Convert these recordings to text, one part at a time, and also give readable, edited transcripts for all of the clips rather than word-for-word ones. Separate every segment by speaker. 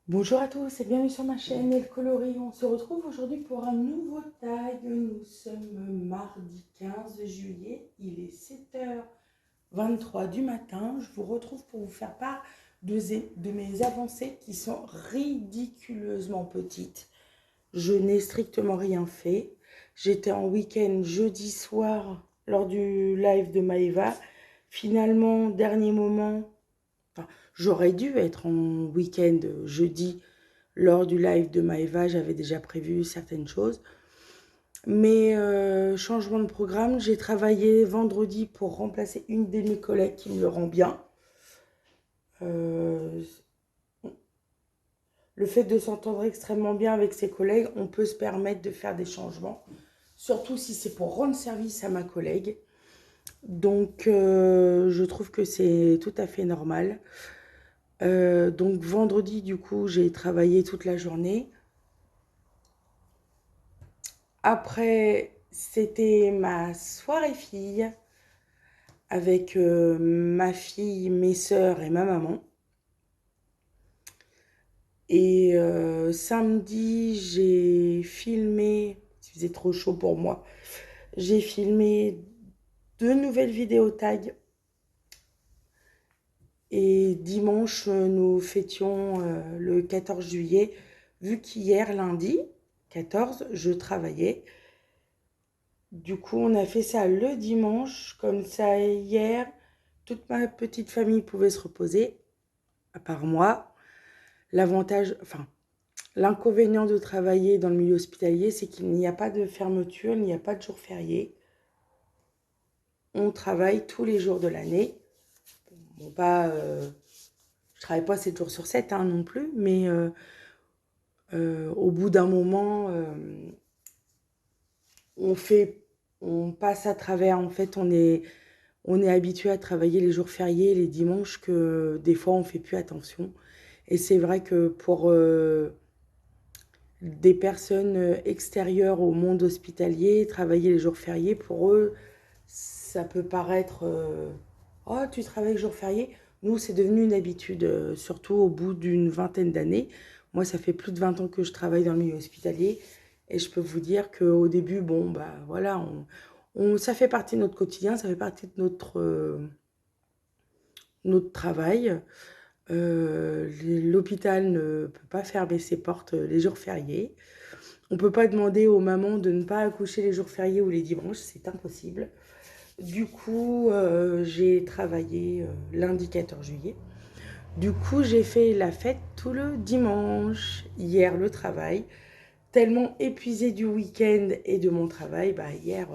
Speaker 1: Bonjour à tous et bienvenue sur ma chaîne El Coloris. On se retrouve aujourd'hui pour un nouveau tag. Nous sommes mardi 15 juillet, il est 7h23 du matin. Je vous retrouve pour vous faire part de mes avancées qui sont ridiculeusement petites. Je n'ai strictement rien fait. J'étais en week-end jeudi soir lors du live de Maëva. Finalement, dernier moment, enfin, j'aurais dû être en week-end jeudi lors du live de Maëva, j'avais déjà prévu certaines choses. Mais changement de programme, j'ai travaillé vendredi pour remplacer une de mes collègues qui me le rend bien. Euh, le fait de s'entendre extrêmement bien avec ses collègues, on peut se permettre de faire des changements, surtout si c'est pour rendre service à ma collègue. Donc je trouve que c'est tout à fait normal. Donc vendredi, du coup, j'ai travaillé toute la journée. Après, c'était ma soirée fille avec ma fille, mes sœurs et ma maman. Et samedi, j'ai filmé, il faisait trop chaud pour moi, j'ai filmé 2 nouvelles vidéos tag. Et dimanche, nous fêtions le 14 juillet, vu qu'hier, lundi 14, je travaillais. Du coup, on a fait ça le dimanche, comme ça hier, toute ma petite famille pouvait se reposer, à part moi. L'avantage, enfin, l'inconvénient de travailler dans le milieu hospitalier, c'est qu'il n'y a pas de fermeture, il n'y a pas de jour férié. On travaille tous les jours de l'année. Bon, je travaille pas 7 jours sur 7 hein, non plus, mais au bout d'un moment, on passe à travers. En fait, on est habitué à travailler les jours fériés, les dimanches, que des fois on fait plus attention. Et c'est vrai que pour des personnes extérieures au monde hospitalier, travailler les jours fériés, pour eux, ça peut paraître oh, tu travailles les jours fériés. Nous, c'est devenu une habitude, surtout au bout d'une vingtaine d'années. Moi, ça fait plus de 20 ans que je travaille dans le milieu hospitalier. Et je peux vous dire qu'au début, bon, bah voilà, ça fait partie de notre quotidien, ça fait partie de notre travail. L'hôpital ne peut pas fermer ses portes les jours fériés. On ne peut pas demander aux mamans de ne pas accoucher les jours fériés ou les dimanches, c'est impossible. Du coup, j'ai travaillé lundi 14 juillet. Du coup, j'ai fait la fête tout le dimanche. Hier, le travail. Tellement épuisée du week-end et de mon travail, bah hier,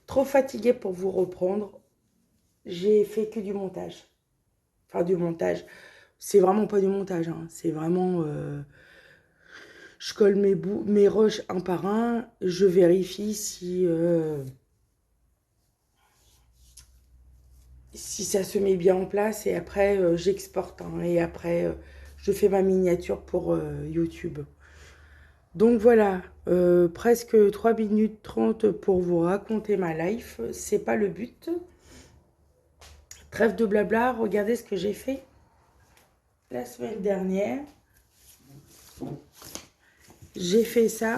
Speaker 1: trop fatiguée pour vous reprendre. J'ai fait que du montage. Enfin, du montage. C'est vraiment pas du montage, hein. C'est vraiment... je colle mes rushs un par un. Je vérifie si ça se met bien en place. Et après, j'exporte, hein. Et après, je fais ma miniature pour YouTube. Donc voilà, presque 3 minutes 30 pour vous raconter ma life. C'est pas le but. Trêve de blabla, regardez ce que j'ai fait la semaine dernière. J'ai fait ça.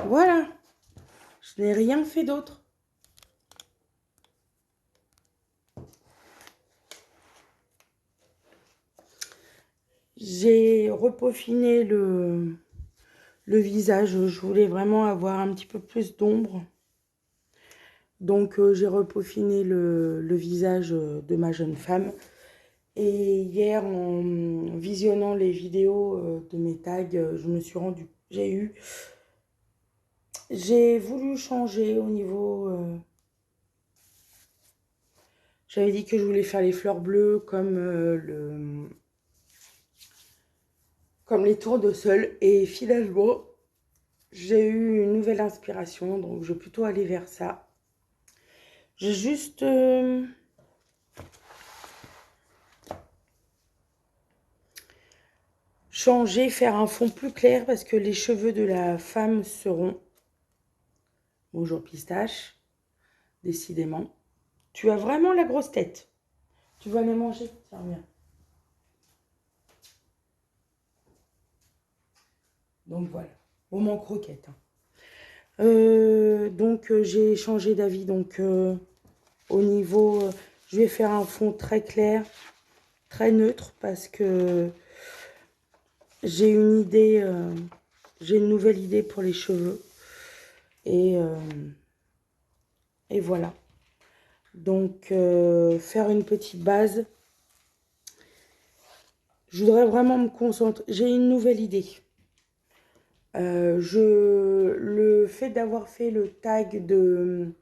Speaker 1: Voilà, je n'ai rien fait d'autre. J'ai repaufiné le visage. Je voulais vraiment avoir un petit peu plus d'ombre. Donc j'ai repaufiné le visage de ma jeune femme. Et hier, en visionnant les vidéos de mes tags, je me suis rendu... J'ai voulu changer au niveau... j'avais dit que je voulais faire les fleurs bleues comme les tours de sol. Et finalement, j'ai eu une nouvelle inspiration. Donc je vais plutôt aller vers ça. J'ai juste... changer, faire un fond plus clair parce que les cheveux de la femme seront... Bonjour pistache, décidément. Tu as vraiment la grosse tête. Tu vas les manger? Tiens, viens. Donc voilà, moment croquette. Hein. Donc j'ai changé d'avis. Donc au niveau, je vais faire un fond très clair, très neutre parce que j'ai une idée, j'ai une nouvelle idée pour les cheveux. Et voilà. Donc faire une petite base. Je voudrais vraiment me concentrer. J'ai une nouvelle idée. Le fait d'avoir fait le tag de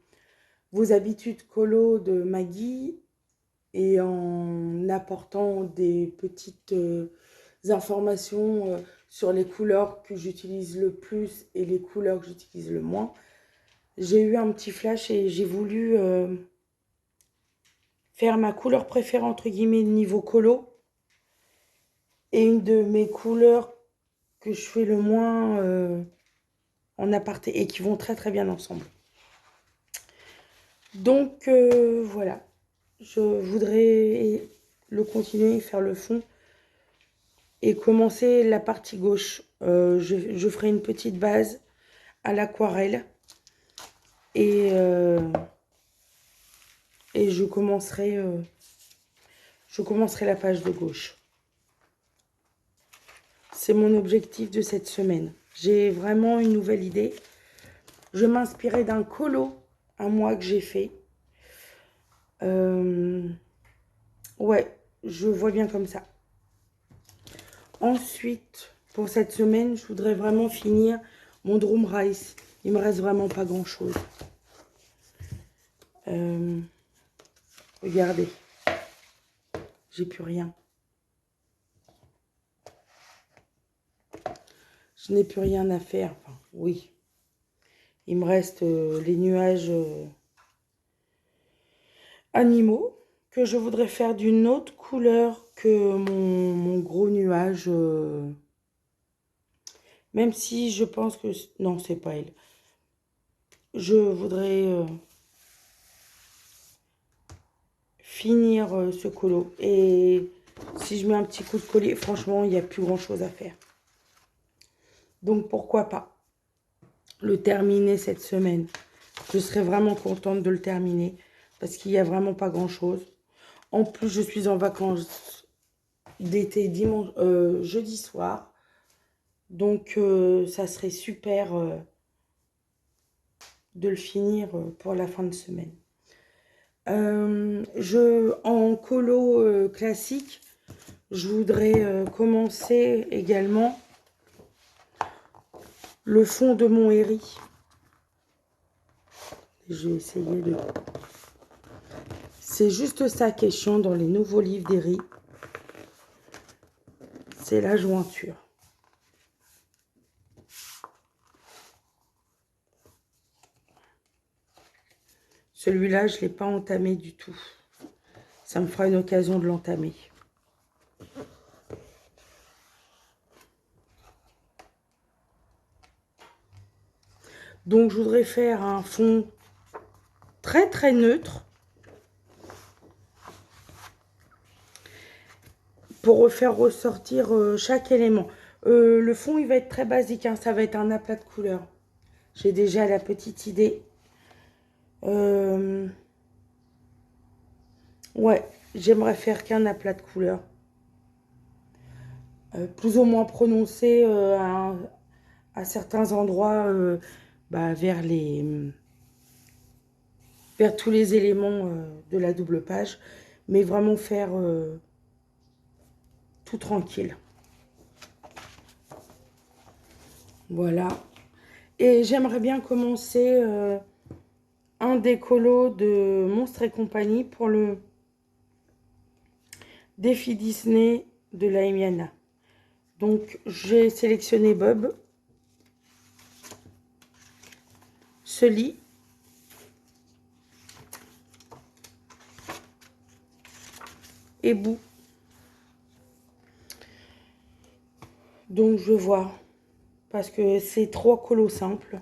Speaker 1: vos habitudes colo de Maggie et en apportant des petites informations sur les couleurs que j'utilise le plus et les couleurs que j'utilise le moins, j'ai eu un petit flash et j'ai voulu faire ma couleur préférée entre guillemets niveau colo et une de mes couleurs que je fais le moins en aparté et qui vont très très bien ensemble. Donc voilà, je voudrais le continuer, faire le fond et commencer la partie gauche. Je ferai une petite base à l'aquarelle et je commencerai la page de gauche. C'est mon objectif de cette semaine. J'ai vraiment une nouvelle idée. Je m'inspirais d'un colo à moi que j'ai fait. Ouais, je vois bien comme ça. Ensuite, pour cette semaine, je voudrais vraiment finir mon Drum Rice. Il me reste vraiment pas grand chose. Regardez, j'ai plus rien. Je n'ai plus rien à faire. Enfin, oui. Il me reste les nuages animaux que je voudrais faire d'une autre couleur que mon gros nuage. Même si je pense que... Non, c'est pas elle. Je voudrais finir ce colo. Et si je mets un petit coup de collier, franchement, il n'y a plus grand chose à faire. Donc pourquoi pas le terminer cette semaine. Je serais vraiment contente de le terminer parce qu'il n'y a vraiment pas grand chose. En plus, je suis en vacances d'été dimanche, jeudi soir. Donc ça serait super de le finir pour la fin de semaine. En colo classique, je voudrais commencer également le fond de mon héri. Je vais essayer de... C'est juste ça qui est chiant dans les nouveaux livres d'Héri. C'est la jointure. Celui-là, je ne l'ai pas entamé du tout. Ça me fera une occasion de l'entamer. Donc, je voudrais faire un fond très, très neutre. Pour faire ressortir chaque élément. Le fond, il va être très basique. Hein, ça va être un aplat de couleurs. J'ai déjà la petite idée. Ouais, j'aimerais faire qu'un aplat de couleurs. Plus ou moins prononcé à certains endroits vers tous les éléments de la double page. Mais vraiment faire tout tranquille. Voilà. Et j'aimerais bien commencer un des colos de Monstres et compagnie pour le défi Disney de la Emiana. Donc j'ai sélectionné Bob, Sully, et Boo. Donc je vais voir, parce que c'est 3 colos simples.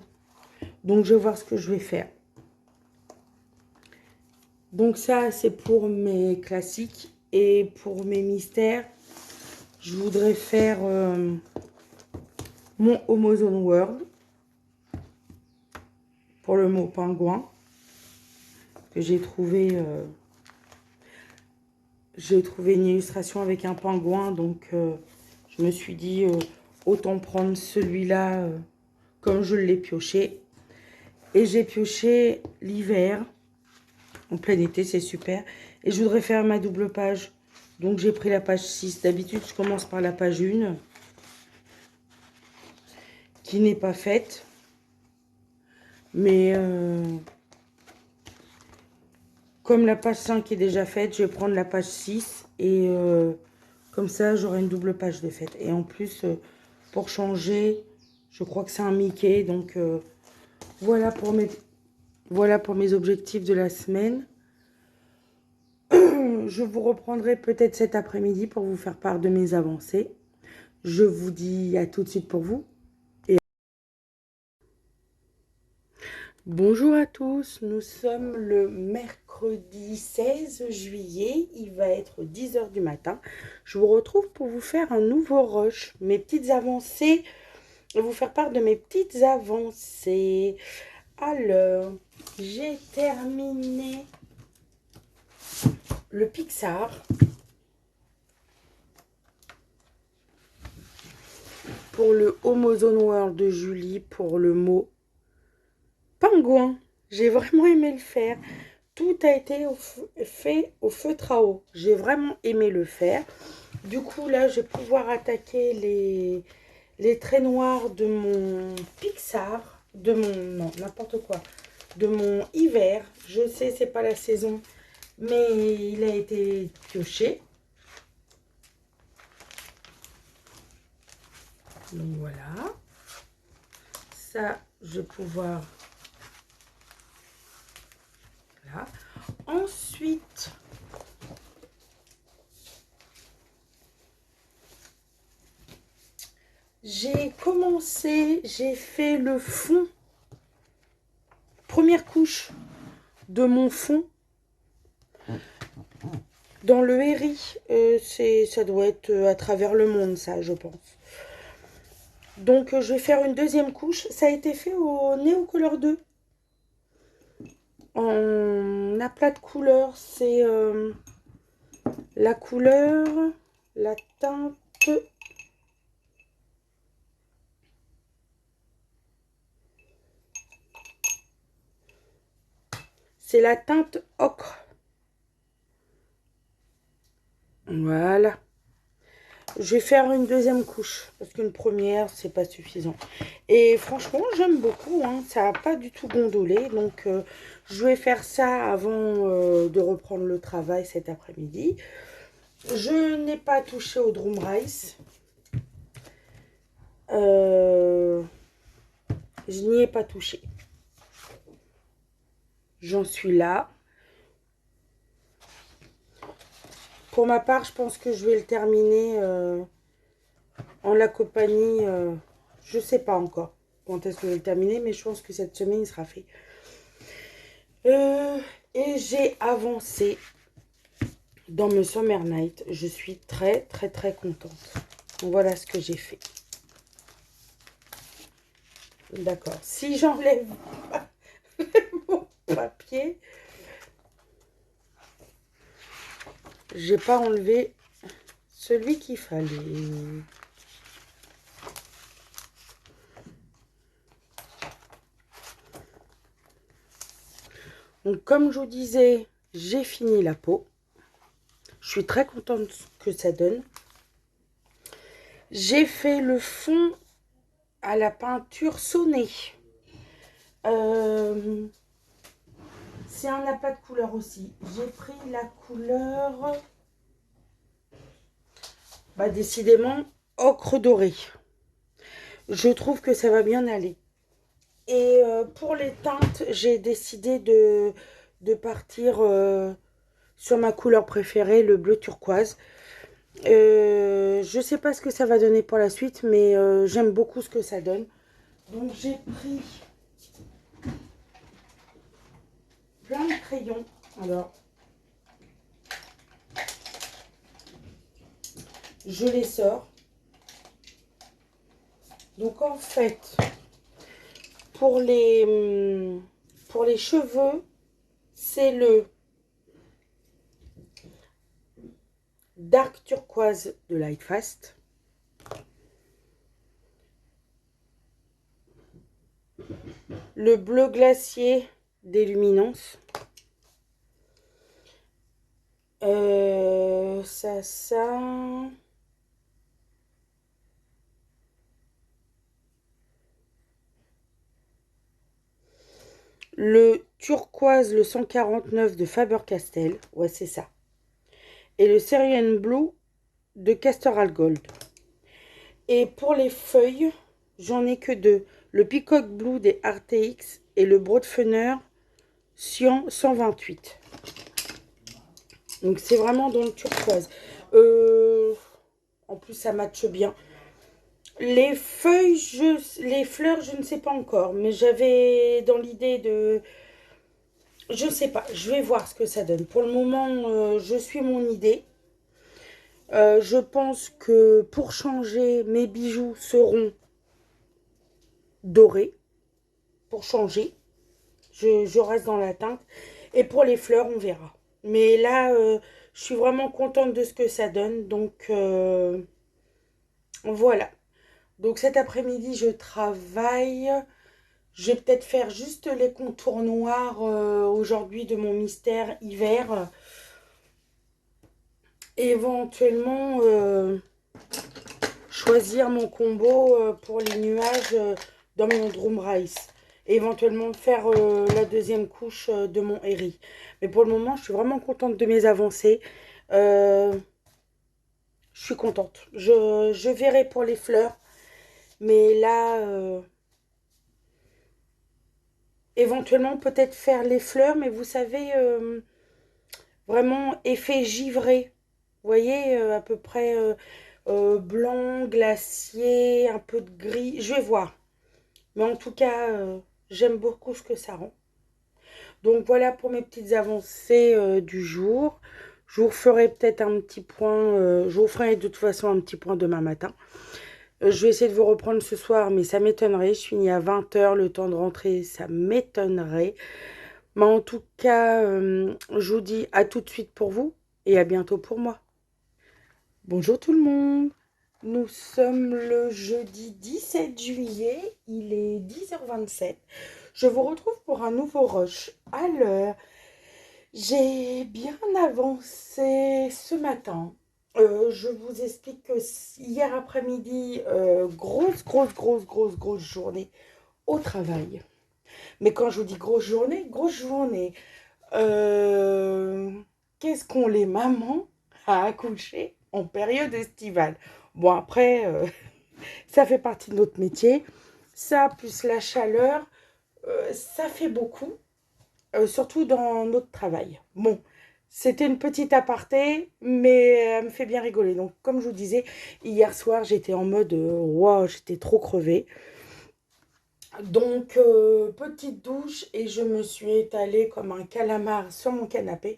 Speaker 1: Donc je vais voir ce que je vais faire. Donc ça, c'est pour mes classiques. Et pour mes mystères, je voudrais faire mon Amazon World pour le mot pingouin que j'ai trouvé. J'ai trouvé une illustration avec un pingouin, donc je me suis dit autant prendre celui-là comme je l'ai pioché. Et j'ai pioché l'hiver, en plein été, c'est super. Et je voudrais faire ma double page. Donc j'ai pris la page 6. D'habitude, je commence par la page 1, qui n'est pas faite. Mais comme la page 5 est déjà faite, je vais prendre la page 6. Et comme ça, j'aurai une double page de faite. Et en plus, pour changer, je crois que c'est un Mickey. Donc voilà pour mes objectifs de la semaine. Je vous reprendrai peut-être cet après-midi pour vous faire part de mes avancées. Je vous dis à tout de suite pour vous. Bonjour à tous, nous sommes le mercredi 16 juillet, il va être 10 h du matin. Je vous retrouve pour vous faire un nouveau rush, mes petites avancées, vous faire part de mes petites avancées. Alors, j'ai terminé le Pixar. Pour le Amazon World de Julie, pour le mot pingouin. J'ai vraiment aimé le faire. Tout a été fait au feutre à eau. J'ai vraiment aimé le faire. Du coup, là, je vais pouvoir attaquer les traits noirs de mon Pixar. De mon... Non, n'importe quoi. De mon hiver. Je sais, c'est pas la saison. Mais il a été pioché. Donc voilà. Ça, je vais pouvoir... Voilà. Ensuite, j'ai fait le fond, première couche de mon fond dans le Herry. Ça doit être à travers le monde, ça, je pense. Donc, je vais faire une deuxième couche. Ça a été fait au Neocolor 2. En aplat de couleur, c'est la couleur, la teinte... C'est la teinte ocre. Voilà. Je vais faire une deuxième couche parce qu'une première, c'est pas suffisant. Et franchement, j'aime beaucoup. Hein, ça n'a pas du tout gondolé. Donc, je vais faire ça avant de reprendre le travail cet après-midi. Je n'ai pas touché au Drum Rice. Je n'y ai pas touché. J'en suis là. Pour ma part, je pense que je vais le terminer en la compagnie. Je ne sais pas encore quand est-ce que je vais le terminer, mais je pense que cette semaine, il sera fait. Et j'ai avancé dans mon Summer Night. Je suis très, très, très contente. Donc, voilà ce que j'ai fait. D'accord. Si j'enlève mon papier, j'ai pas enlevé celui qu'il fallait. Donc, comme je vous disais, j'ai fini la peau. Je suis très contente de ce que ça donne. J'ai fait le fond à la peinture sonnée. C'est un aplat de couleur aussi. J'ai pris la couleur, décidément, ocre doré. Je trouve que ça va bien aller. Et pour les teintes, j'ai décidé de partir sur ma couleur préférée, le bleu turquoise. Je sais pas ce que ça va donner pour la suite, mais j'aime beaucoup ce que ça donne. Donc j'ai pris plein de crayons. Alors, je les sors. Donc en fait, pour les cheveux, c'est le Dark Turquoise de Lightfast. Le bleu glacier d'Illuminance. Ça. Le turquoise, le 149 de Faber-Castell. Ouais, c'est ça. Et le Syrian Blue de Castor Gold. Et pour les feuilles, j'en ai que deux. Le Peacock Blue des RTX et le Broadfenner Cyan 128. Donc c'est vraiment dans le turquoise. En plus, ça matche bien. Les feuilles, les fleurs, je ne sais pas encore. Mais j'avais dans l'idée de... Je ne sais pas, je vais voir ce que ça donne. Pour le moment, je suis mon idée. Je pense que pour changer, mes bijoux seront dorés. Pour changer, je reste dans la teinte. Et pour les fleurs, on verra. Mais là, je suis vraiment contente de ce que ça donne. Donc, voilà. Donc cet après-midi, je travaille. Je vais peut-être faire juste les contours noirs aujourd'hui de mon mystère hiver. Et éventuellement, choisir mon combo pour les nuages dans mon Drum Rice. Et éventuellement faire la deuxième couche de mon Eri. Mais pour le moment, je suis vraiment contente de mes avancées. Euh, je suis contente. Je verrai pour les fleurs. Mais là, éventuellement peut-être faire les fleurs. Mais vous savez, vraiment effet givré. Vous voyez, à peu près blanc, glacier, un peu de gris. Je vais voir. Mais en tout cas, j'aime beaucoup ce que ça rend. Donc voilà pour mes petites avancées du jour. Je vous ferai peut-être un petit point. Je vous ferai de toute façon un petit point demain matin. Je vais essayer de vous reprendre ce soir, mais ça m'étonnerait. Je finis à 20 h, le temps de rentrer, ça m'étonnerait. Mais en tout cas, je vous dis à tout de suite pour vous et à bientôt pour moi. Bonjour tout le monde. Nous sommes le jeudi 17 juillet, il est 10h27. Je vous retrouve pour un nouveau rush à l'heure. J'ai bien avancé ce matin. Je vous explique que hier après-midi, grosse journée au travail. Mais quand je vous dis grosse journée. Euh, Qu'est-ce qu'on les mamans à accoucher en période estivale? Bon, après, ça fait partie de notre métier. Ça, plus la chaleur, ça fait beaucoup, surtout dans notre travail. Bon, c'était une petite aparté, mais elle me fait bien rigoler. Donc, comme je vous disais, hier soir, j'étais en mode, wow, j'étais trop crevée. Donc, petite douche et je me suis étalée comme un calamar sur mon canapé.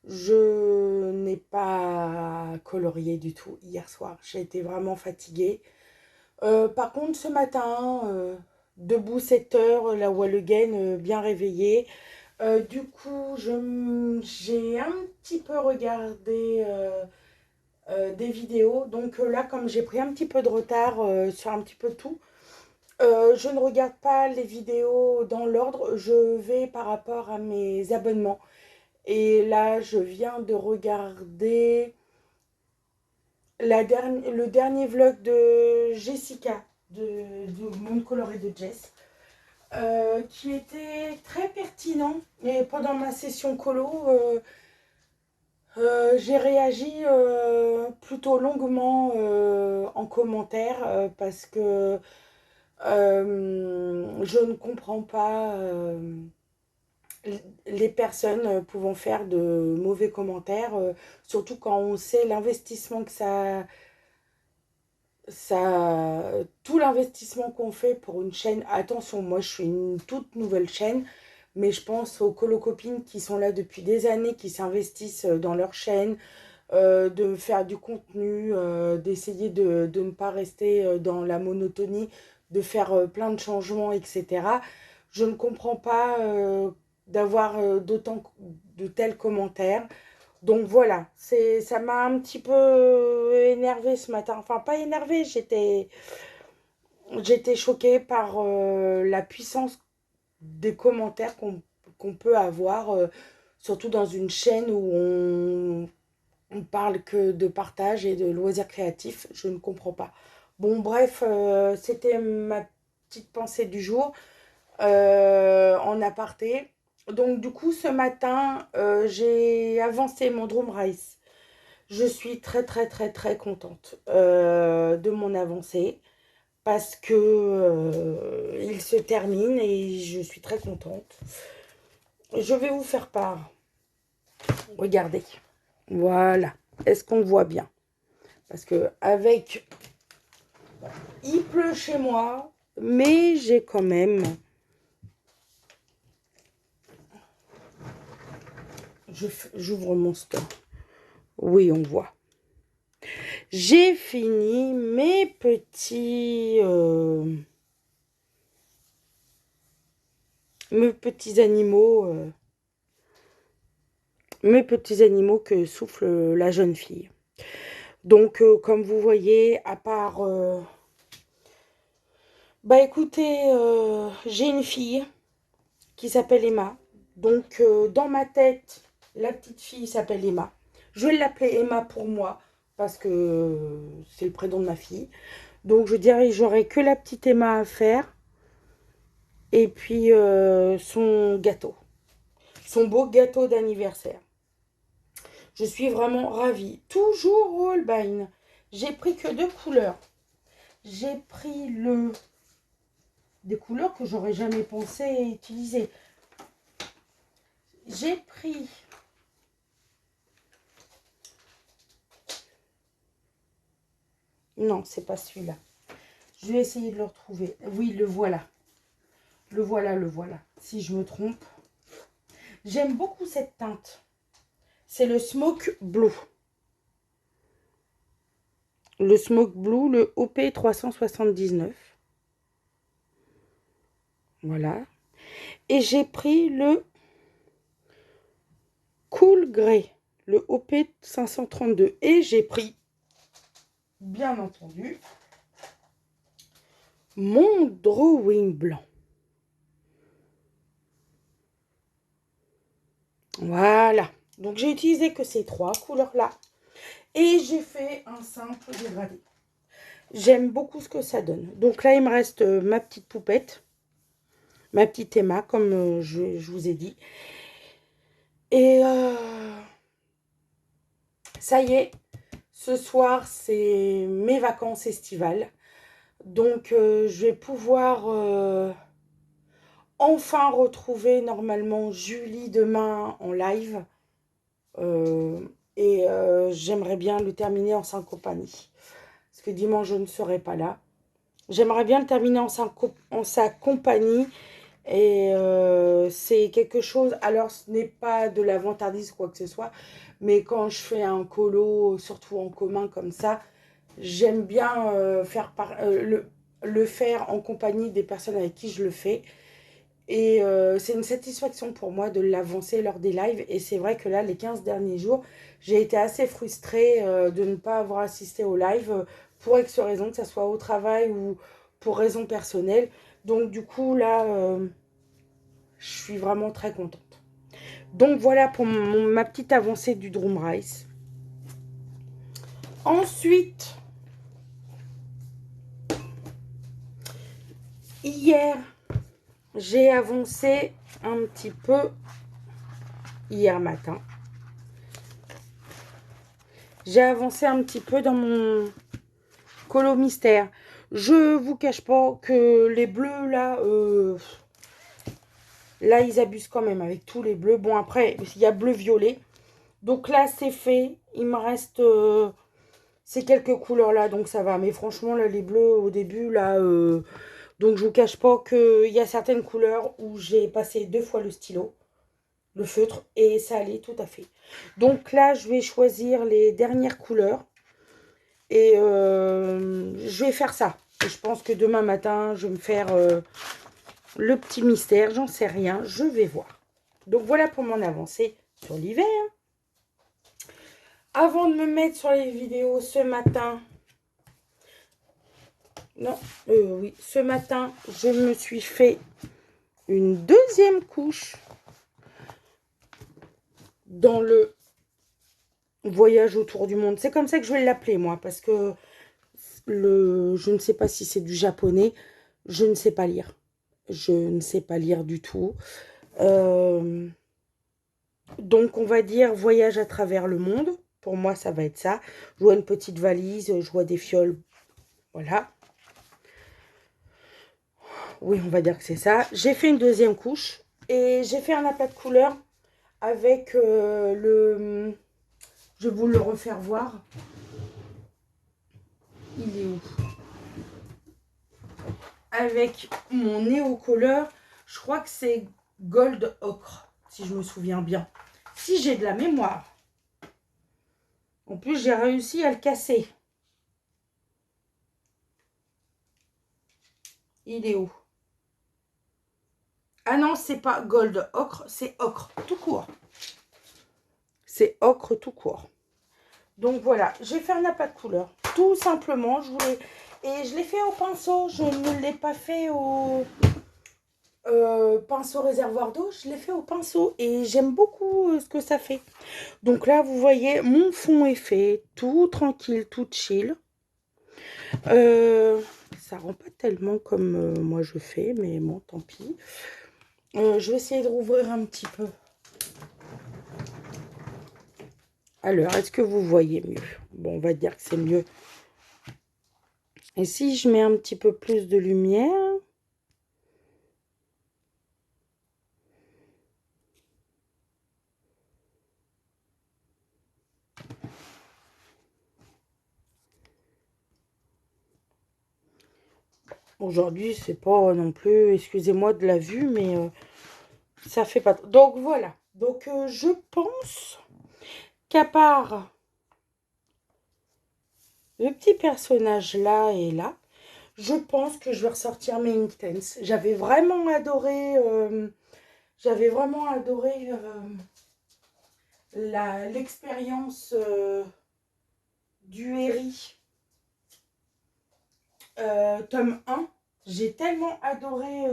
Speaker 1: Je n'ai pas colorié du tout hier soir. J'ai été vraiment fatiguée. Par contre, ce matin, debout 7 heures, la Walligen, bien réveillée. Du coup, j'ai un petit peu regardé des vidéos. Donc là, comme j'ai pris un petit peu de retard sur un petit peu tout, je ne regarde pas les vidéos dans l'ordre. Je vais par rapport à mes abonnements. Et là, je viens de regarder le dernier vlog de Jessica, du Monde Coloré de Jess, qui était très pertinent. Et pendant ma session colo, j'ai réagi plutôt longuement en commentaire parce que je ne comprends pas les personnes pouvant faire de mauvais commentaires, surtout quand on sait l'investissement que tout l'investissement qu'on fait pour une chaîne. Attention, moi je suis une toute nouvelle chaîne, mais je pense aux colocopines qui sont là depuis des années, qui s'investissent dans leur chaîne, de faire du contenu, d'essayer de ne pas rester dans la monotonie, de faire plein de changements, etc. Je ne comprends pas d'avoir de tels commentaires. Donc voilà, ça m'a un petit peu énervée ce matin. Enfin, pas énervée, j'étais choquée par la puissance des commentaires qu'on peut avoir, surtout dans une chaîne où on parle que de partage et de loisirs créatifs. Je ne comprends pas. Bon, bref, c'était ma petite pensée du jour en aparté. Donc, du coup, ce matin, j'ai avancé mon drum race. Je suis très, très, très, très contente de mon avancée parce que il se termine et je suis très contente. Je vais vous faire part. Regardez. Voilà. Est-ce qu'on voit bien? Parce que avec, il pleut chez moi, mais j'ai quand même. J'ouvre mon store. Oui, on voit. J'ai fini mes petits animaux, que souffle la jeune fille. Donc, comme vous voyez, à part, bah écoutez, j'ai une fille qui s'appelle Emma. Donc, dans ma tête, la petite fille s'appelle Emma. Je vais l'appeler Emma pour moi parce que c'est le prénom de ma fille. Donc, je dirais, j'aurai que la petite Emma à faire. Et puis, son gâteau. Son beau gâteau d'anniversaire. Je suis vraiment ravie. Toujours au Holbein. J'ai pris que 2 couleurs. J'ai pris des couleurs que j'aurais jamais pensé utiliser. J'ai pris non, c'est pas celui-là. Je vais essayer de le retrouver. Oui, le voilà. Le voilà, le voilà. Si je me trompe. J'aime beaucoup cette teinte. C'est le Smoke Blue. Le Smoke Blue, le OP 379. Voilà. Et j'ai pris le Cool Grey, le OP 532. Et j'ai pris, bien entendu, mon drawing blanc. Voilà. Donc j'ai utilisé que ces 3 couleurs-là. Et j'ai fait un simple dégradé. J'aime beaucoup ce que ça donne. Donc là, il me reste ma petite poupette. Ma petite Emma, comme je vous ai dit. Et ça y est, ce soir, c'est mes vacances estivales. Donc, je vais pouvoir enfin retrouver normalement Julie demain en live. Et j'aimerais bien le terminer en sa compagnie. Parce que dimanche, je ne serai pas là. J'aimerais bien le terminer en sa compagnie. Et c'est quelque chose, alors ce n'est pas de la vantardise ou quoi que ce soit, mais quand je fais un colo, surtout en commun comme ça, j'aime bien le faire en compagnie des personnes avec qui je le fais. Et c'est une satisfaction pour moi de l'avancer lors des lives. Et c'est vrai que là, les 15 derniers jours, j'ai été assez frustrée de ne pas avoir assisté au live pour X raisons, que ce soit au travail ou pour raisons personnelles. Donc du coup, là, je suis vraiment très contente. Donc voilà pour ma petite avancée du Drum Rice. Ensuite, hier, j'ai avancé un petit peu, hier matin, j'ai avancé un petit peu dans mon colo mystère. Je vous cache pas que les bleus là, là ils abusent quand même avec tous les bleus. Bon après, il y a bleu-violet. Donc là c'est fait. Il me reste ces quelques couleurs là, donc ça va. Mais franchement là les bleus au début là, donc je vous cache pas qu'il y a certaines couleurs où j'ai passé 2 fois le stylo. le feutre, et ça allait tout à fait. Donc là, je vais choisir les dernières couleurs. Et je vais faire ça. Et je pense que demain matin, je vais me faire le petit mystère. J'en sais rien. Je vais voir. Donc voilà pour mon avancée sur l'hiver. Avant de me mettre sur les vidéos ce matin... Non, oui. Ce matin, je me suis fait une deuxième couche dans le voyage autour du monde. C'est comme ça que je vais l'appeler, moi. Parce que je ne sais pas si c'est du japonais. Je ne sais pas lire. Je ne sais pas lire du tout. Donc, on va dire voyage à travers le monde. Pour moi, ça va être ça. Je vois une petite valise, je vois des fioles. Voilà. Oui, on va dire que c'est ça. J'ai fait une deuxième couche. Et j'ai fait un aplat de couleurs avec le... Je vais vous le refaire voir. Il est où? Avec mon néocolor. Je crois que c'est Gold Ocre, si je me souviens bien. Si j'ai de la mémoire. En plus, j'ai réussi à le casser. Il est où? Ah non, c'est pas Gold Ocre, c'est Ocre, tout court. C'est Ocre tout court. Donc voilà, j'ai fait un aplat de couleur. Tout simplement, je voulais... Et je l'ai fait au pinceau. Je ne l'ai pas fait au pinceau réservoir d'eau. Je l'ai fait au pinceau. Et j'aime beaucoup ce que ça fait. Donc là, vous voyez, mon fond est fait. Tout tranquille, tout chill. Ça rend pas tellement comme moi je fais. Mais bon, tant pis. Je vais essayer de rouvrir un petit peu. Alors, est-ce que vous voyez mieux? Bon, on va dire que c'est mieux. Et si je mets un petit peu plus de lumière... Aujourd'hui, c'est pas non plus, excusez-moi de la vue, mais ça fait pas... Donc, voilà. Donc, je pense qu'à part le petit personnage là et là, je pense que je vais ressortir mes Inktense. J'avais vraiment adoré... l'expérience du Herry tome 1. J'ai tellement adoré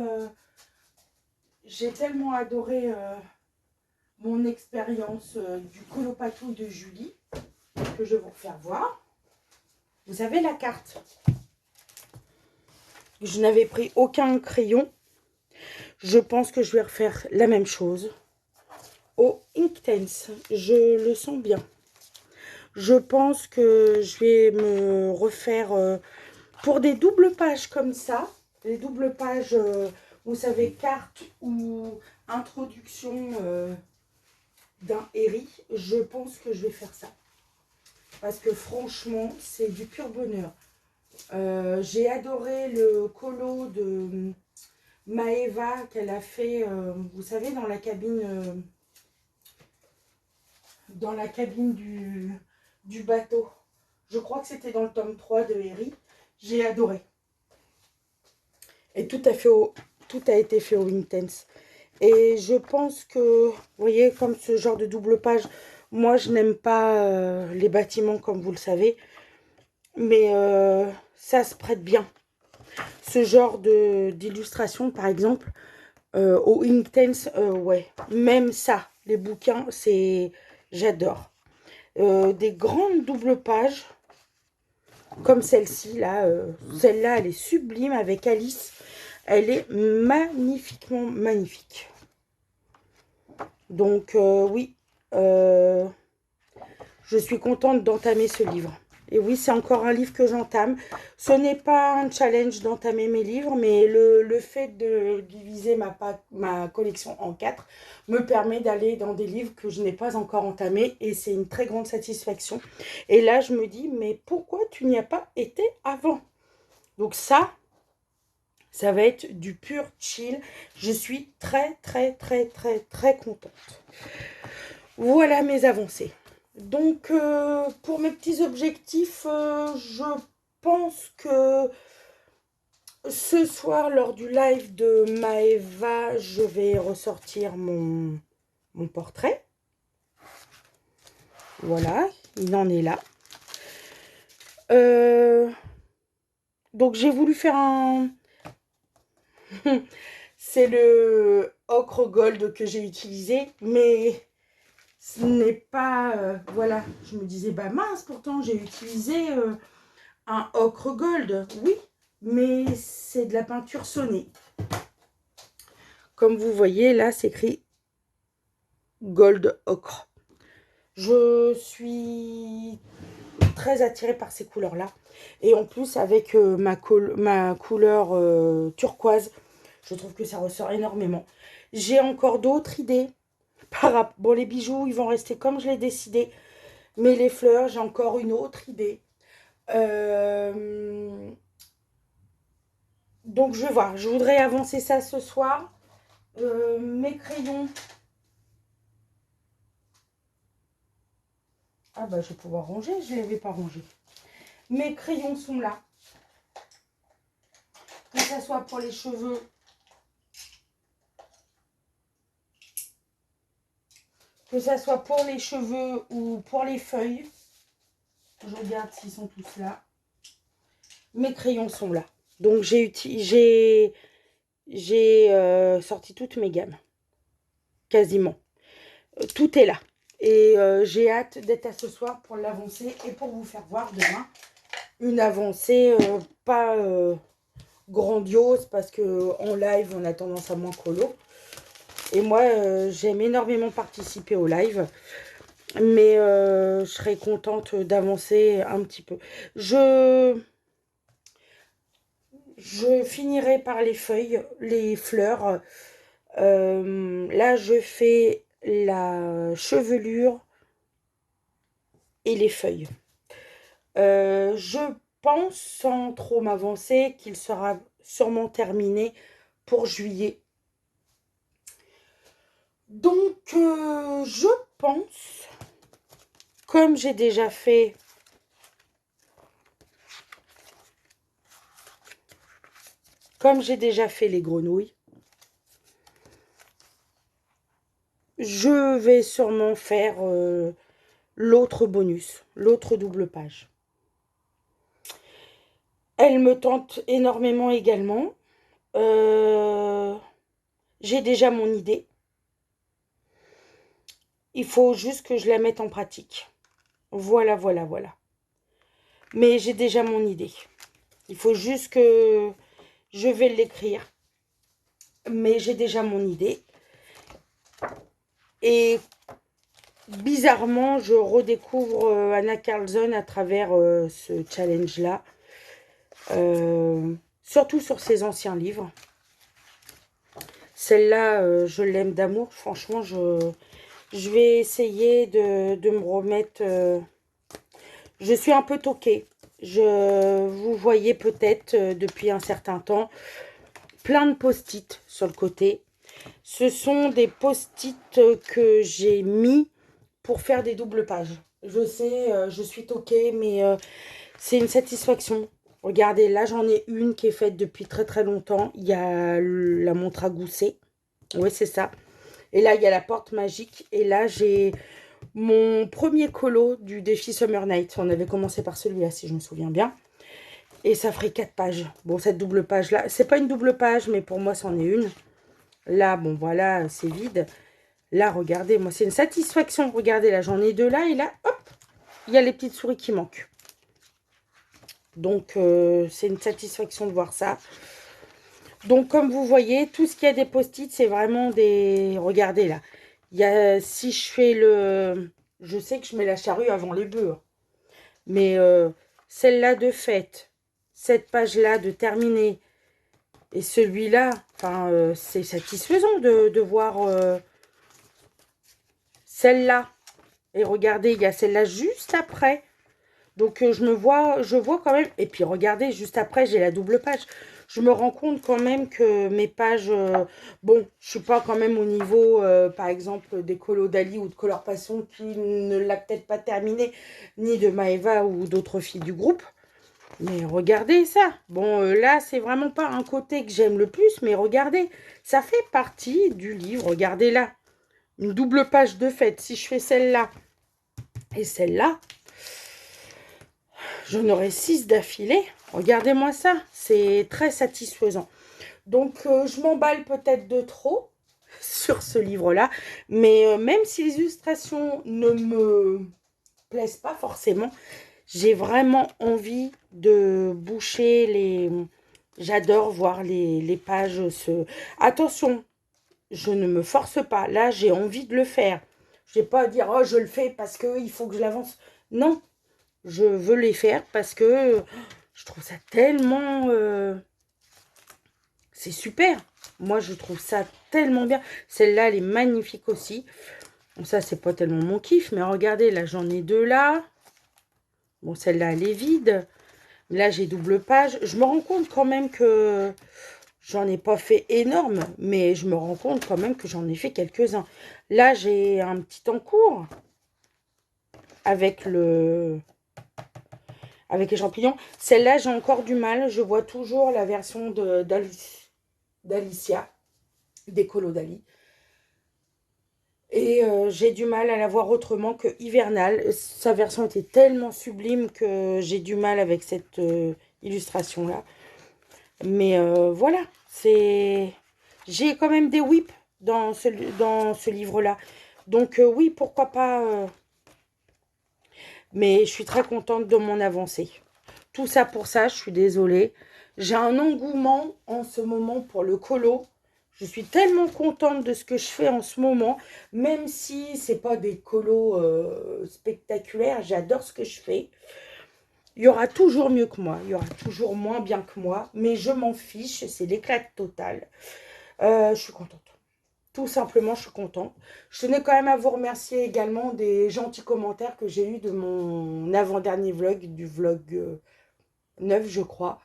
Speaker 1: mon expérience du Colopatouille de Julie, que je vais vous faire voir. Vous avez la carte. Je n'avais pris aucun crayon. Je pense que je vais refaire la même chose au Inktense. Je le sens bien. Je pense que je vais me refaire pour des doubles pages comme ça. Les doubles pages, vous savez, carte ou introduction d'un Herry. Je pense que je vais faire ça. Parce que franchement, c'est du pur bonheur. J'ai adoré le colo de Maeva qu'elle a fait, vous savez, dans la cabine du bateau. Je crois que c'était dans le tome 3 de Herry. J'ai adoré. Et tout a été fait au Inktense. Et je pense que, vous voyez, comme ce genre de double page, moi je n'aime pas les bâtiments comme vous le savez. Mais ça se prête bien. Ce genre d'illustration, par exemple, au Inktense, ouais. Même ça, les bouquins, j'adore. Des grandes doubles pages, comme celle-ci, là. Celle-là, elle est sublime avec Alice. Elle est magnifiquement magnifique. Donc, oui, je suis contente d'entamer ce livre. Et oui, c'est encore un livre que j'entame. Ce n'est pas un challenge d'entamer mes livres, mais le fait de diviser ma collection en 4 me permet d'aller dans des livres que je n'ai pas encore entamés. Et c'est une très grande satisfaction. Et là, je me dis, mais pourquoi tu n'y as pas été avant? Donc ça, Ça va être du pur chill. Je suis très, très, très, très, très contente. Voilà mes avancées. Donc, pour mes petits objectifs, je pense que ce soir, lors du live de Maëva, je vais ressortir mon portrait. Voilà, il en est là. Donc, j'ai voulu faire un... C'est le ocre gold que j'ai utilisé, mais ce n'est pas... voilà, je me disais, bah mince, pourtant j'ai utilisé un ocre gold. Oui, mais c'est de la peinture sonnée. Comme vous voyez, là, c'est écrit gold ocre. Je suis très attirée par ces couleurs-là. Et en plus, avec ma couleur turquoise, je trouve que ça ressort énormément. J'ai encore d'autres idées. Bon, les bijoux, ils vont rester comme je l'ai décidé. Mais les fleurs, j'ai encore une autre idée. Donc, je vais voir. Je voudrais avancer ça ce soir. Mes crayons. Ah bah, je vais pouvoir ranger. Je ne les avais pas rangés. Mes crayons sont là. Que ce soit pour les cheveux. Que ce soit pour les cheveux ou pour les feuilles. Je regarde s'ils sont tous là. Mes crayons sont là. Donc, j'ai sorti toutes mes gammes. Quasiment. Tout est là. Et j'ai hâte d'être à ce soir pour l'avancer et pour vous faire voir demain une avancée pas grandiose parce qu'en live, on a tendance à moins colo. Et moi, j'aime énormément participer au live. Mais je serais contente d'avancer un petit peu. Je finirai par les feuilles, les fleurs. Là, je fais la chevelure et les feuilles. Je pense, sans trop m'avancer, qu'il sera sûrement terminé pour juillet. Donc, je pense, comme j'ai déjà fait les grenouilles, je vais sûrement faire l'autre bonus, l'autre double page. Elle me tente énormément également. J'ai déjà mon idée. Il faut juste que je la mette en pratique. Voilà, voilà, voilà. Mais j'ai déjà mon idée. Il faut juste que je vais l'écrire. Mais j'ai déjà mon idée. Et bizarrement, je redécouvre Anna Carlson à travers ce challenge-là. Surtout sur ses anciens livres. Celle-là, je l'aime d'amour. Franchement, je vais essayer de me remettre... je suis un peu toquée. Vous voyez peut-être depuis un certain temps plein de post-it sur le côté. Ce sont des post-it que j'ai mis pour faire des doubles pages. Je sais, je suis toquée, mais c'est une satisfaction. Regardez, là, j'en ai une qui est faite depuis très très longtemps. Il y a la montre à gousset. Oui, c'est ça. Et là, il y a la porte magique. Et là, j'ai mon premier colo du défi Summer Night. On avait commencé par celui-là, si je me souviens bien. Et ça ferait 4 pages. Bon, cette double page-là, c'est pas une double page, mais pour moi, c'en est une. Là, bon, voilà, c'est vide. Là, regardez, moi, c'est une satisfaction. Regardez, là, j'en ai deux là. Et là, hop, il y a les petites souris qui manquent. Donc, c'est une satisfaction de voir ça. Donc, comme vous voyez, tout ce qui a des post-it, c'est vraiment des... Regardez, là. Il y a... Si je fais le... Je sais que je mets la charrue avant les bœufs. Mais celle-là de fête, cette page-là de terminer, et celui-là, enfin, c'est satisfaisant de voir celle-là. Et regardez, il y a celle-là juste après. Donc, je vois quand même. Et puis, regardez, juste après, j'ai la double page. Je me rends compte quand même que mes pages... bon, je suis pas quand même au niveau, par exemple, des colos d'Ali ou de Color Passion qui ne l'a peut-être pas terminé, ni de Maëva ou d'autres filles du groupe. Mais regardez ça. Bon, là, c'est vraiment pas un côté que j'aime le plus, mais regardez, ça fait partie du livre. Regardez là, une double page de fête. Si je fais celle-là et celle-là, j'en aurai 6 d'affilée. Regardez-moi ça, c'est très satisfaisant. Donc, je m'emballe peut-être de trop sur ce livre-là, mais même si les illustrations ne me plaisent pas forcément, j'ai vraiment envie de boucher les... J'adore voir les pages se... Attention, je ne me force pas. Là, j'ai envie de le faire. Je n'ai pas à dire, oh, je le fais parce qu'il faut que je l'avance. Non, je veux les faire parce que je trouve ça tellement... c'est super. Moi, je trouve ça tellement bien. Celle-là, elle est magnifique aussi. Bon, ça, c'est pas tellement mon kiff, mais regardez, là, j'en ai 2 là. Bon, celle-là, elle est vide. Là, j'ai double page. Je me rends compte quand même que j'en ai pas fait énorme, mais je me rends compte quand même que j'en ai fait quelques-uns. Là, j'ai un petit en cours avec avec les champignons. Celle-là, j'ai encore du mal. Je vois toujours la version d'Alicia, des colos d'Ali. Et j'ai du mal à la voir autrement que hivernale. Sa version était tellement sublime que j'ai du mal avec cette illustration-là. Mais voilà, c'est... J'ai quand même des whips dans ce livre-là. Donc oui, pourquoi pas... Mais je suis très contente de mon avancée. Tout ça pour ça, je suis désolée. J'ai un engouement en ce moment pour le colo. Je suis tellement contente de ce que je fais en ce moment, même si c'est pas des colos spectaculaires. J'adore ce que je fais. Il y aura toujours mieux que moi, il y aura toujours moins bien que moi, mais je m'en fiche, c'est l'éclat total. Je suis contente. Tout simplement, je suis contente. Je tenais quand même à vous remercier également des gentils commentaires que j'ai eus de mon avant-dernier vlog, du vlog 9, je crois.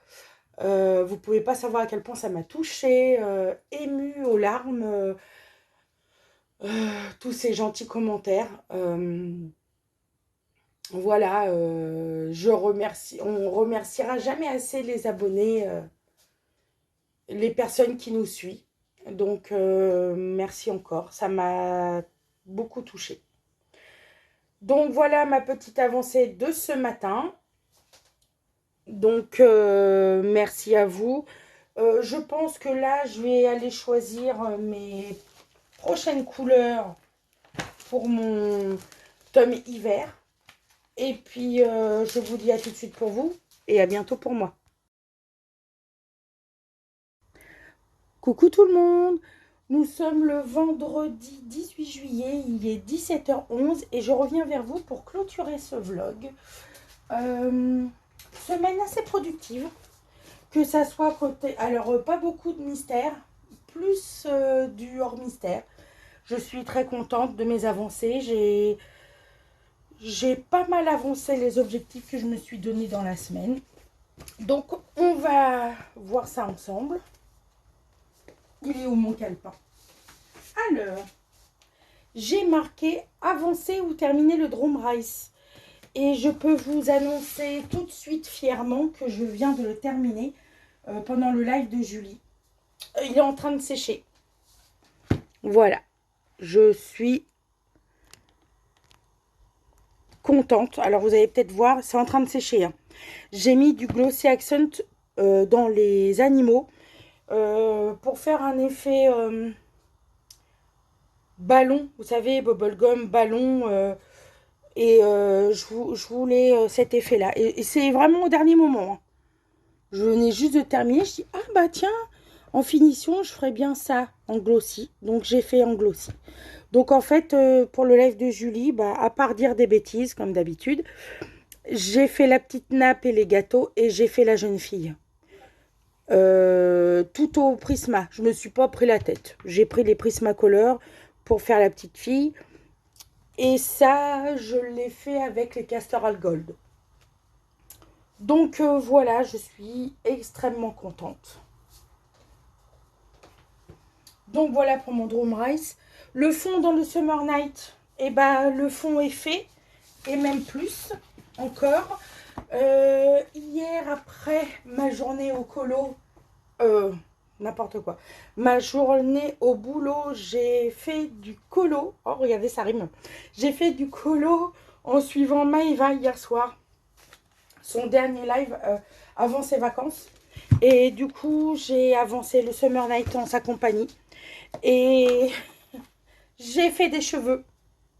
Speaker 1: Vous ne pouvez pas savoir à quel point ça m'a touchée, émue aux larmes, tous ces gentils commentaires. Voilà, je remercie, on remerciera jamais assez les abonnés, les personnes qui nous suivent. Donc, merci encore, ça m'a beaucoup touchée. Donc, voilà ma petite avancée de ce matin. Donc, merci à vous. Je pense que là, je vais aller choisir mes prochaines couleurs pour mon tome hiver. Et puis, je vous dis à tout de suite pour vous et à bientôt pour moi. Coucou tout le monde, nous sommes le vendredi 18 juillet, il est 17h11 et je reviens vers vous pour clôturer ce vlog. Semaine assez productive, que ça soit côté... Alors, pas beaucoup de mystère, plus du hors mystère. Je suis très contente de mes avancées, j'ai pas mal avancé les objectifs que je me suis donné dans la semaine. Donc, on va voir ça ensemble. Il est où mon calepin? Alors, j'ai marqué avancer ou terminer le Drum Race. Et je peux vous annoncer tout de suite fièrement que je viens de le terminer pendant le live de Julie. Il est en train de sécher. Voilà, je suis contente. Alors, vous allez peut-être voir, c'est en train de sécher. Hein. J'ai mis du Glossy Accent dans les animaux pour faire un effet ballon. Vous savez, bubblegum, ballon. Et je voulais cet effet-là. Et c'est vraiment au dernier moment. Hein. Je venais juste de terminer. Je dis, ah bah tiens, en finition, je ferais bien ça en glossy. Donc, j'ai fait en glossy. Donc, en fait, pour le live de Julie, bah, à part dire des bêtises, comme d'habitude, j'ai fait la petite nappe et les gâteaux et j'ai fait la jeune fille. Tout au Prisma. Je ne me suis pas pris la tête. J'ai pris les Prismacolor pour faire la petite fille. Et ça, je l'ai fait avec les Castor Gold. Donc voilà, je suis extrêmement contente. Donc voilà pour mon Drum Rice. Le fond dans le Summer Night, et ben le fond est fait. Et même plus encore. Hier, après ma journée au colo, n'importe quoi, ma journée au boulot, j'ai fait du colo. Oh, regardez, ça rime. J'ai fait du colo en suivant Maëva hier soir, son dernier live avant ses vacances. Et du coup, j'ai avancé le Summer Night en sa compagnie. Et j'ai fait des cheveux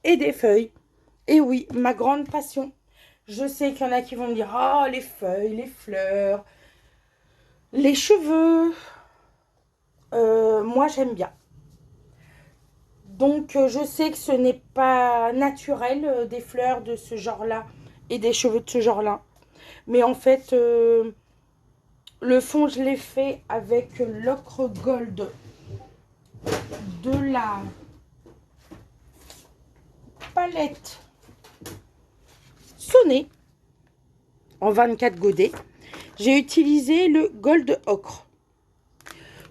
Speaker 1: et des feuilles. Et oui, ma grande passion. Je sais qu'il y en a qui vont me dire, ah, les feuilles, les fleurs, les cheveux. Moi, j'aime bien. Donc, je sais que ce n'est pas naturel des fleurs de ce genre-là et des cheveux de ce genre-là. Mais en fait, le fond, je l'ai fait avec l'ocre gold de la palette Sonné en 24 godets. J'ai utilisé le gold ocre.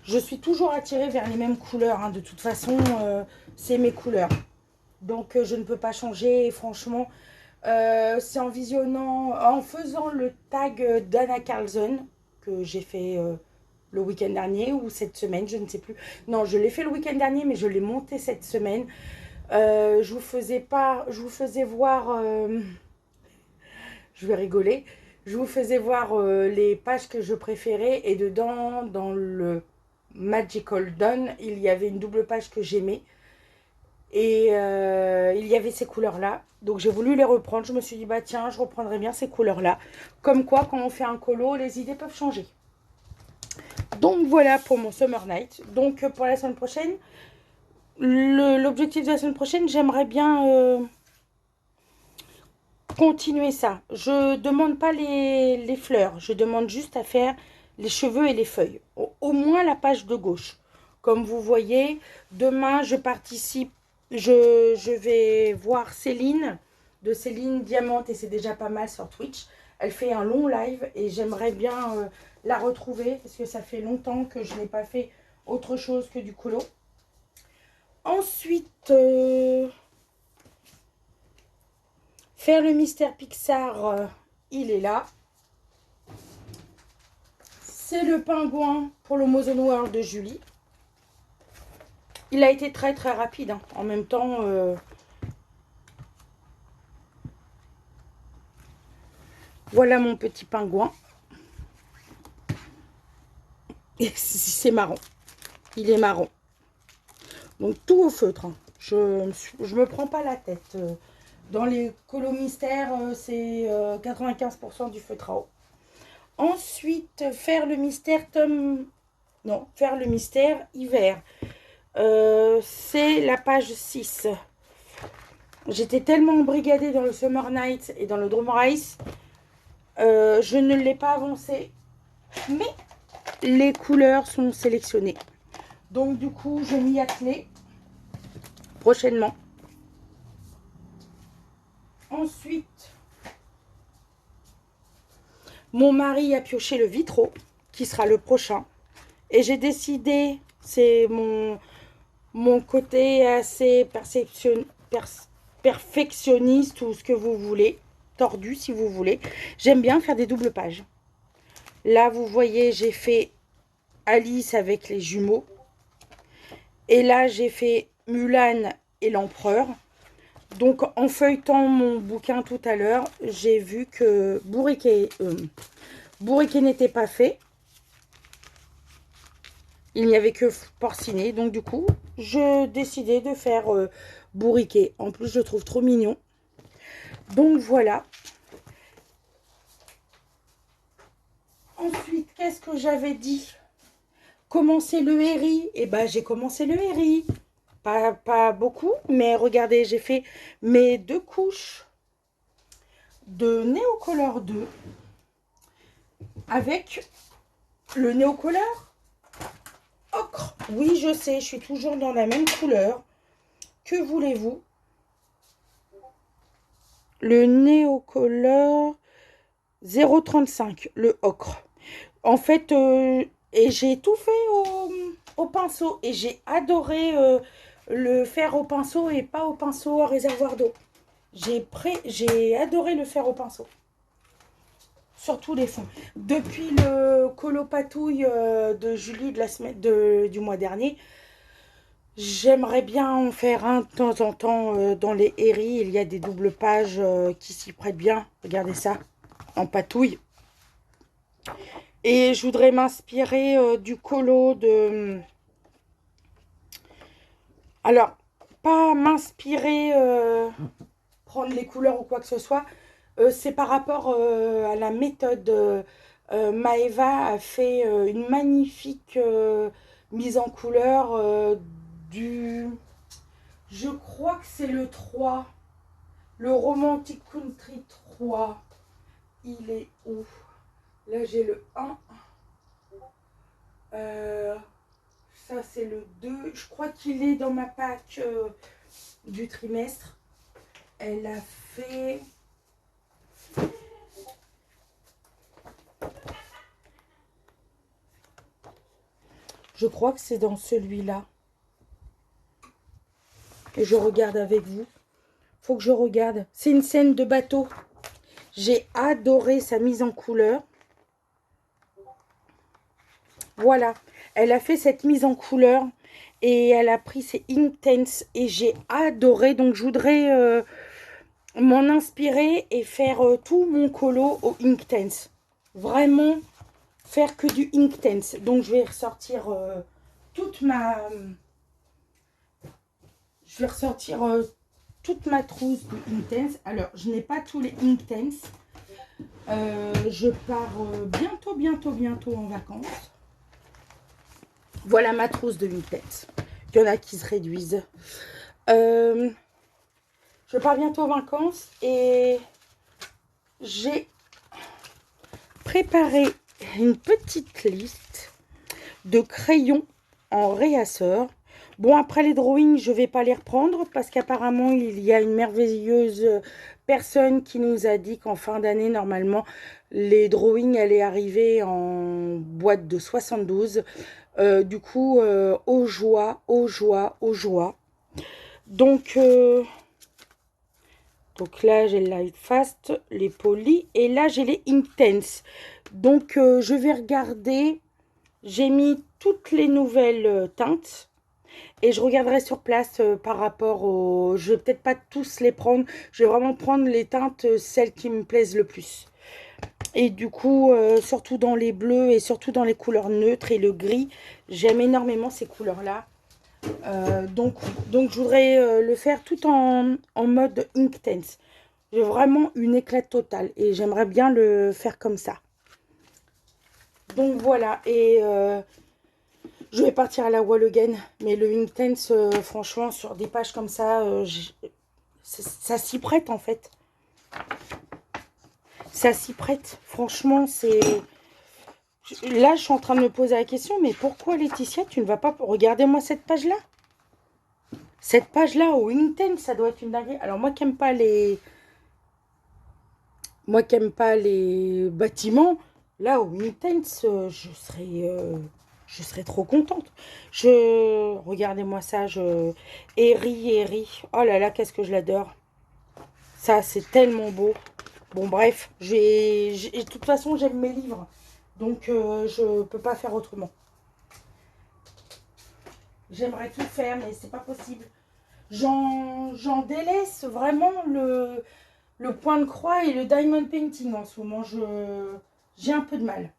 Speaker 1: Je suis toujours attirée vers les mêmes couleurs. Hein. De toute façon, c'est mes couleurs. Donc, je ne peux pas changer. Et franchement, c'est en visionnant, en faisant le tag d'Anna Carlson que j'ai fait le week-end dernier ou cette semaine, je ne sais plus. Non, je l'ai fait le week-end dernier, mais je l'ai monté cette semaine. Je vous faisais voir, je vais rigoler. Je vous faisais voir les pages que je préférais et dedans, dans le Magical Dawn, il y avait une double page que j'aimais et il y avait ces couleurs-là. Donc j'ai voulu les reprendre. Je me suis dit, bah tiens, je reprendrai bien ces couleurs-là. Comme quoi, quand on fait un colo, les idées peuvent changer. Donc voilà pour mon Summer Night. Donc pour la semaine prochaine, l'objectif de la semaine prochaine, j'aimerais bien continuer ça. Je demande pas les fleurs. Je demande juste à faire les cheveux et les feuilles. Au moins la page de gauche. Comme vous voyez, demain, je participe. Je vais voir Céline, de Céline Diamante, et c'est déjà pas mal sur Twitch. Elle fait un long live et j'aimerais bien la retrouver parce que ça fait longtemps que je n'ai pas fait autre chose que du colo. Ensuite, faire le mystère Pixar, il est là. C'est le pingouin pour le Mozen World de Julie. Il a été très très rapide. Hein. En même temps, voilà mon petit pingouin. Et c'est marron. Il est marron. Donc tout au feutre. Hein. Je me prends pas la tête. Dans les colos mystères, c'est 95% du feutre à eau. Ensuite, faire le mystère tome... Non, faire le mystère hiver. C'est la page 6. J'étais tellement embrigadée dans le Summer Night et dans le Drum Rice. Je ne l'ai pas avancé. Mais les couleurs sont sélectionnées. Donc du coup, je m'y atteler prochainement. Ensuite, mon mari a pioché le vitro, qui sera le prochain. Et j'ai décidé, c'est mon côté assez perfectionniste ou ce que vous voulez, tordu si vous voulez. J'aime bien faire des doubles pages. Là, vous voyez, j'ai fait Alice avec les jumeaux. Et là, j'ai fait Mulan et l'empereur. Donc, en feuilletant mon bouquin tout à l'heure, j'ai vu que Bourriquet n'était pas fait. Il n'y avait que Porcinet. Donc, du coup, je décidais de faire Bourriquet. En plus, je le trouve trop mignon. Donc, voilà. Ensuite, qu'est-ce que j'avais dit? Commencer le Herri. Eh ben, j'ai commencé le Herri. Pas beaucoup, mais regardez, j'ai fait mes 2 couches de Neocolor 2 avec le Neocolor ocre. Oui, je sais, je suis toujours dans la même couleur. Que voulez-vous? Le Neocolor 0,35 le ocre. En fait, et j'ai tout fait au pinceau. Et j'ai adoré le faire au pinceau et pas au pinceau à réservoir d'eau. J'ai adoré le faire au pinceau. Surtout les fonds. Depuis le colopatouille de Julie de la semaine, du mois dernier, j'aimerais bien en faire un de temps en temps dans les héris. Il y a des doubles pages qui s'y prêtent bien. Regardez ça, en patouille. Et je voudrais m'inspirer du colo de... Alors, pas m'inspirer, prendre les couleurs ou quoi que ce soit. C'est par rapport à la méthode. Maeva a fait une magnifique mise en couleur du... Je crois que c'est le 3. Le Romantic Country 3. Il est où? Là, j'ai le 1. Ça, c'est le 2. Je crois qu'il est dans ma pack du trimestre. Elle a fait... Je crois que c'est dans celui-là. Et je regarde avec vous. Faut que je regarde. C'est une scène de bateau. J'ai adoré sa mise en couleur. Voilà. Elle a fait cette mise en couleur. Et elle a pris ses Inktense. Et j'ai adoré. Donc je voudrais m'en inspirer et faire tout mon colo au Inktense. Vraiment faire que du Inktense. Donc je vais ressortir toute ma... Je vais ressortir toute ma trousse de Inktense. Alors, je n'ai pas tous les Inktense. Je pars bientôt en vacances. Voilà ma trousse de Inktense. Il y en a qui se réduisent. Je pars bientôt en vacances et j'ai préparé une petite liste de crayons en réasseur. Bon, après les drawings, je ne vais pas les reprendre parce qu'apparemment, il y a une merveilleuse personne qui nous a dit qu'en fin d'année, normalement, les drawings allaient arriver en boîte de 72. Du coup, aux joies. Donc là, j'ai le Light Fast, les polis. Et là, j'ai les Inktense. Donc, je vais regarder. J'ai mis toutes les nouvelles teintes. Et je regarderai sur place par rapport aux... Je vais peut-être pas tous les prendre. Je vais vraiment prendre les teintes, celles qui me plaisent le plus. Et du coup, surtout dans les bleus et surtout dans les couleurs neutres et le gris. J'aime énormément ces couleurs-là. Donc, je voudrais le faire tout en mode Inktense. J'ai vraiment une éclat totale. Et j'aimerais bien le faire comme ça. Donc voilà. Et... je vais partir à la wall again, mais le Inktense, franchement, sur des pages comme ça, ça s'y prête en fait. Ça s'y prête. Franchement, c'est... Là, je suis en train de me poser la question, mais pourquoi Laetitia, tu ne vas pas... Regardez-moi cette page-là. Cette page-là au Inktense, ça doit être une dinguerie. Alors, moi qui n'aime pas les... Moi qui n'aime pas les bâtiments, là, au Inktense, je serais trop contente. Regardez-moi ça. Eri. Oh là là, qu'est-ce que je l'adore. Ça, c'est tellement beau. Bon, bref. De toute façon, j'aime mes livres. Donc, je peux pas faire autrement. J'aimerais tout faire, mais c'est pas possible. J'en délaisse vraiment le point de croix et le diamond painting en ce moment. J'ai un peu de mal.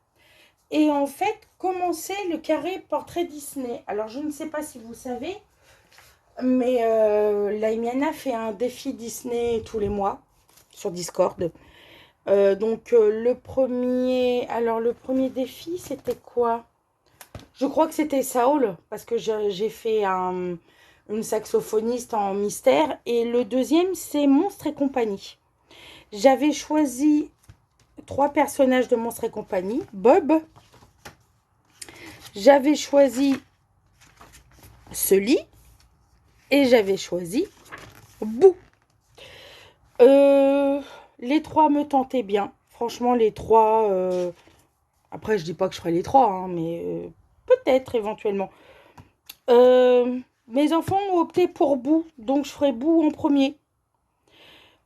Speaker 1: Et en fait, commencer le carré portrait Disney. Alors, je ne sais pas si vous savez, mais Laimiana fait un défi Disney tous les mois sur Discord. Donc, le premier défi, c'était quoi? Je crois que c'était Saul, parce que j'ai fait une saxophoniste en mystère. Et le deuxième, c'est Monstres et compagnie. J'avais choisi 3 personnages de Monstres et compagnie. Bob. J'avais choisi Sully. Et j'avais choisi Boo. Les 3 me tentaient bien. Franchement, les 3... Après, je dis pas que je ferai les 3, hein, mais peut-être éventuellement. Mes enfants ont opté pour Boo, donc je ferai Boo en premier.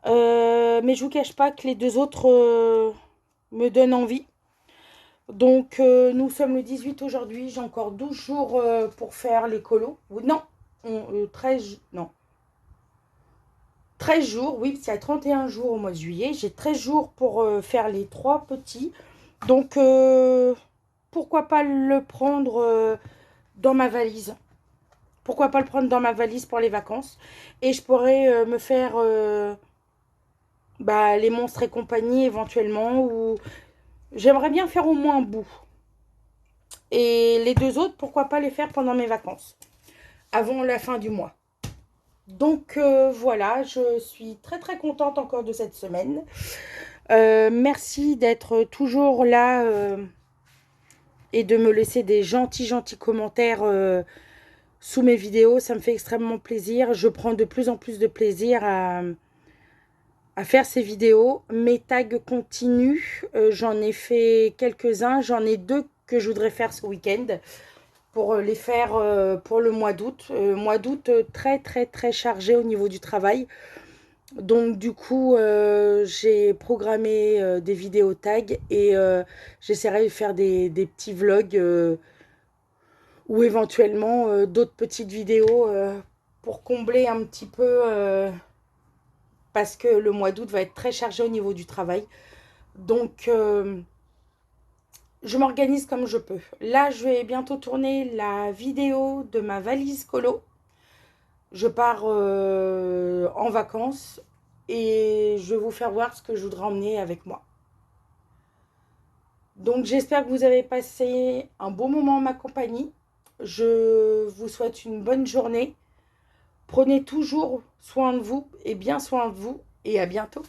Speaker 1: Mais je vous cache pas que les deux autres me donnent envie. Donc, nous sommes le 18 aujourd'hui. J'ai encore 12 jours pour faire les colos. Non, 13, non. 13 jours, oui, parce qu'il y a 31 jours au mois de juillet. J'ai 13 jours pour faire les 3 petits. Donc, pourquoi pas le prendre dans ma valise? Pourquoi pas le prendre dans ma valise pour les vacances? Et je pourrais me faire les monstres et compagnie éventuellement. Ou j'aimerais bien faire au moins un bout. Et les deux autres, pourquoi pas les faire pendant mes vacances, avant la fin du mois. Donc voilà, je suis très très contente encore de cette semaine. Merci d'être toujours là et de me laisser des gentils commentaires sous mes vidéos. Ça me fait extrêmement plaisir. Je prends de plus en plus de plaisir à faire ces vidéos. Mes tags continuent. J'en ai fait quelques-uns. J'en ai 2 que je voudrais faire ce week-end pour les faire pour le mois d'août. Mois d'août très très très chargé au niveau du travail. Donc du coup, j'ai programmé des vidéos tags et j'essaierai de faire des petits vlogs ou éventuellement d'autres petites vidéos pour combler un petit peu parce que le mois d'août va être très chargé au niveau du travail. Donc, je m'organise comme je peux. Là, je vais bientôt tourner la vidéo de ma valise colo. Je pars en vacances et je vais vous faire voir ce que je voudrais emmener avec moi. Donc, j'espère que vous avez passé un bon moment en ma compagnie. Je vous souhaite une bonne journée. Prenez toujours soin de vous et bien soin de vous et à bientôt.